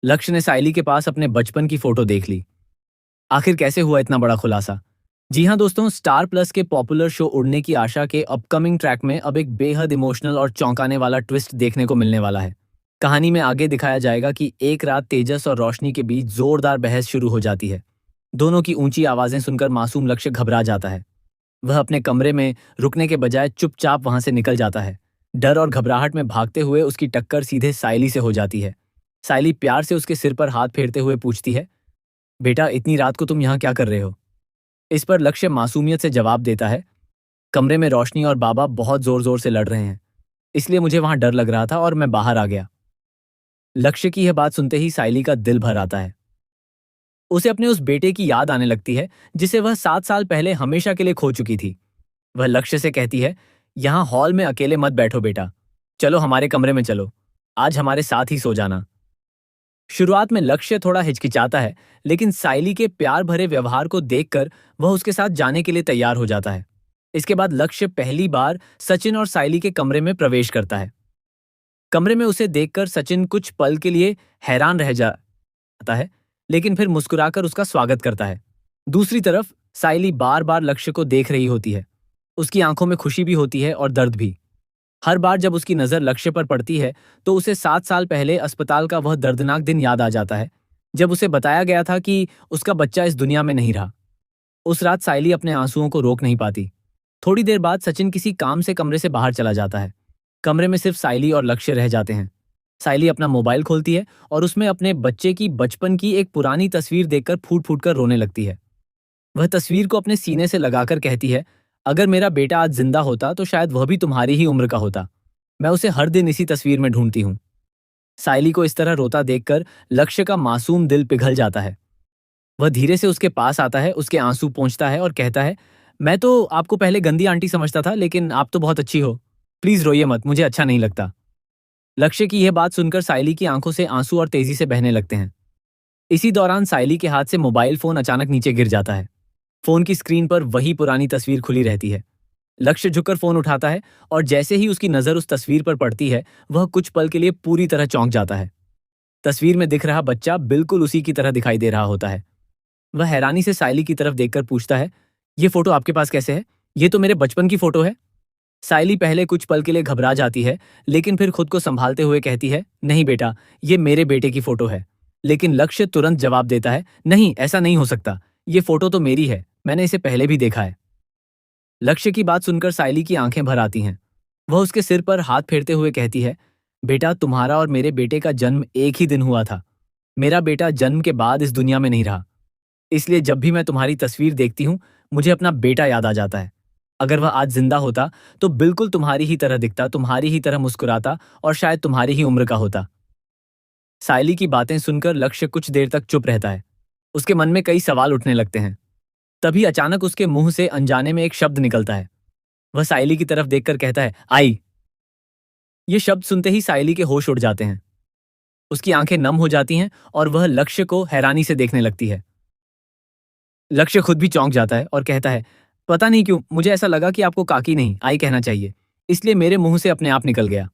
लक्ष्य ने साइली के पास अपने बचपन की फोटो देख ली। आखिर कैसे हुआ इतना बड़ा खुलासा? जी हाँ दोस्तों, स्टार प्लस के पॉपुलर शो उड़ने की आशा के अपकमिंग ट्रैक में अब एक बेहद इमोशनल और चौंकाने वाला ट्विस्ट देखने को मिलने वाला है। कहानी में आगे दिखाया जाएगा कि एक रात तेजस और रोशनी के बीच जोरदार बहस शुरू हो जाती है। दोनों की ऊंची आवाजें सुनकर मासूम लक्ष्य घबरा जाता है। वह अपने कमरे में रुकने के बजाय चुपचाप वहां से निकल जाता है। डर और घबराहट में भागते हुए उसकी टक्कर सीधे साइली से हो जाती है। साइली प्यार से उसके सिर पर हाथ फेरते हुए पूछती है, बेटा इतनी रात को तुम यहाँ क्या कर रहे हो? इस पर लक्ष्य मासूमियत से जवाब देता है, कमरे में रोशनी और बाबा बहुत जोर जोर से लड़ रहे हैं, इसलिए मुझे वहां डर लग रहा था और मैं बाहर आ गया। लक्ष्य की यह बात सुनते ही साइली का दिल भर आता है। उसे अपने उस बेटे की याद आने लगती है जिसे वह 7 साल पहले हमेशा के लिए खो चुकी थी। वह लक्ष्य से कहती है, यहाँ हॉल में अकेले मत बैठो बेटा, चलो हमारे कमरे में चलो, आज हमारे साथ ही सो जाना। शुरुआत में लक्ष्य थोड़ा हिचकिचाता है, लेकिन साइली के प्यार भरे व्यवहार को देखकर वह उसके साथ जाने के लिए तैयार हो जाता है। इसके बाद लक्ष्य पहली बार सचिन और साइली के कमरे में प्रवेश करता है। कमरे में उसे देखकर सचिन कुछ पल के लिए हैरान रह जाता है, लेकिन फिर मुस्कुराकर उसका स्वागत करता है। दूसरी तरफ साइली बार बार लक्ष्य को देख रही होती है। उसकी आंखों में खुशी भी होती है और दर्द भी। हर बार जब उसकी नजर लक्ष्य पर पड़ती है तो उसे 7 साल पहले अस्पताल का वह दर्दनाक दिन याद आ जाता है, जब उसे बताया गया था कि उसका बच्चा इस दुनिया में नहीं रहा। उस रात साइली अपने आंसुओं को रोक नहीं पाती। थोड़ी देर बाद सचिन किसी काम से कमरे से बाहर चला जाता है। कमरे में सिर्फ साइली और लक्ष्य रह जाते हैं। साइली अपना मोबाइल खोलती है और उसमें अपने बच्चे की बचपन की एक पुरानी तस्वीर देखकर फूट फूट कर रोने लगती है। वह तस्वीर को अपने सीने से लगाकर कहती है, अगर मेरा बेटा आज जिंदा होता तो शायद वह भी तुम्हारी ही उम्र का होता। मैं उसे हर दिन इसी तस्वीर में ढूंढती हूँ। साइली को इस तरह रोता देखकर लक्ष्य का मासूम दिल पिघल जाता है। वह धीरे से उसके पास आता है, उसके आंसू पोंछता है और कहता है, मैं तो आपको पहले गंदी आंटी समझता था, लेकिन आप तो बहुत अच्छी हो। प्लीज रोइए मत, मुझे अच्छा नहीं लगता। लक्ष्य की यह बात सुनकर साइली की आंखों से आंसू और तेजी से बहने लगते हैं। इसी दौरान साइली के हाथ से मोबाइल फोन अचानक नीचे गिर जाता है। फोन की स्क्रीन पर वही पुरानी तस्वीर खुली रहती है। लक्ष्य झुककर फोन उठाता है और जैसे ही उसकी नजर उस तस्वीर पर पड़ती है, वह कुछ पल के लिए पूरी तरह चौंक जाता है। तस्वीर में दिख रहा बच्चा बिल्कुल उसी की तरह दिखाई दे रहा होता है। वह हैरानी से साइली की तरफ देखकर पूछता है, ये फोटो आपके पास कैसे है? ये तो मेरे बचपन की फोटो है। साइली पहले कुछ पल के लिए घबरा जाती है, लेकिन फिर खुद को संभालते हुए कहती है, नहीं बेटा, ये मेरे बेटे की फोटो है। लेकिन लक्ष्य तुरंत जवाब देता है, नहीं ऐसा नहीं हो सकता, ये फोटो तो मेरी है, मैंने इसे पहले भी देखा है। लक्ष्य की बात सुनकर साइली की आंखें भर आती हैं। वह उसके सिर पर हाथ फेरते हुए कहती है, बेटा तुम्हारा और मेरे बेटे का जन्म एक ही दिन हुआ था। मेरा बेटा जन्म के बाद इस दुनिया में नहीं रहा, इसलिए जब भी मैं तुम्हारी तस्वीर देखती हूँ मुझे अपना बेटा याद आ जाता है। अगर वह आज जिंदा होता तो बिल्कुल तुम्हारी ही तरह दिखता, तुम्हारी ही तरह मुस्कुराता और शायद तुम्हारी ही उम्र का होता। साइली की बातें सुनकर लक्ष्य कुछ देर तक चुप रहता है। उसके मन में कई सवाल उठने लगते हैं। तभी अचानक उसके मुंह से अनजाने में एक शब्द निकलता है। वह साइली की तरफ देखकर कहता है, आई। ये शब्द सुनते ही साइली के होश उड़ जाते हैं। उसकी आंखें नम हो जाती हैं और वह लक्ष्य को हैरानी से देखने लगती है। लक्ष्य खुद भी चौंक जाता है और कहता है, पता नहीं क्यों मुझे ऐसा लगा कि आपको काकी नहीं आई कहना चाहिए, इसलिए मेरे मुंह से अपने आप निकल गया।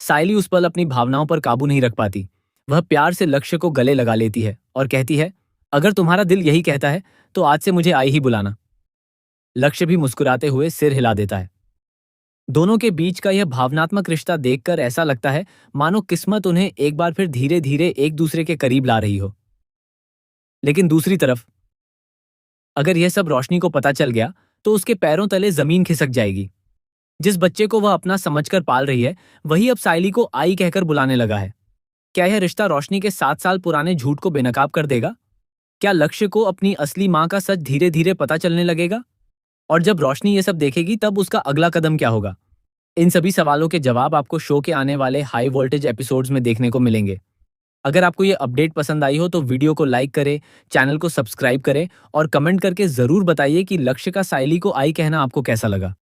साइली उस पल अपनी भावनाओं पर काबू नहीं रख पाती। वह प्यार से लक्ष्य को गले लगा लेती है और कहती है, अगर तुम्हारा दिल यही कहता है तो आज से मुझे आई ही बुलाना। लक्ष्य भी मुस्कुराते हुए सिर हिला देता है। दोनों के बीच का यह भावनात्मक रिश्ता देखकर ऐसा लगता है मानो किस्मत उन्हें एक बार फिर धीरे धीरे एक दूसरे के करीब ला रही हो। लेकिन दूसरी तरफ अगर यह सब रोशनी को पता चल गया तो उसके पैरों तले जमीन खिसक जाएगी। जिस बच्चे को वह अपना समझकर पाल रही है, वही अब साइली को आई कहकर बुलाने लगा है। क्या यह रिश्ता रोशनी के 7 साल पुराने झूठ को बेनकाब कर देगा? क्या लक्ष्य को अपनी असली मां का सच धीरे धीरे पता चलने लगेगा? और जब रोशनी ये सब देखेगी तब उसका अगला कदम क्या होगा? इन सभी सवालों के जवाब आपको शो के आने वाले हाई वोल्टेज एपिसोड्स में देखने को मिलेंगे। अगर आपको ये अपडेट पसंद आई हो तो वीडियो को लाइक करें, चैनल को सब्सक्राइब करें और कमेंट करके जरूर बताइए कि लक्ष्य का साइली को आई कहना आपको कैसा लगा।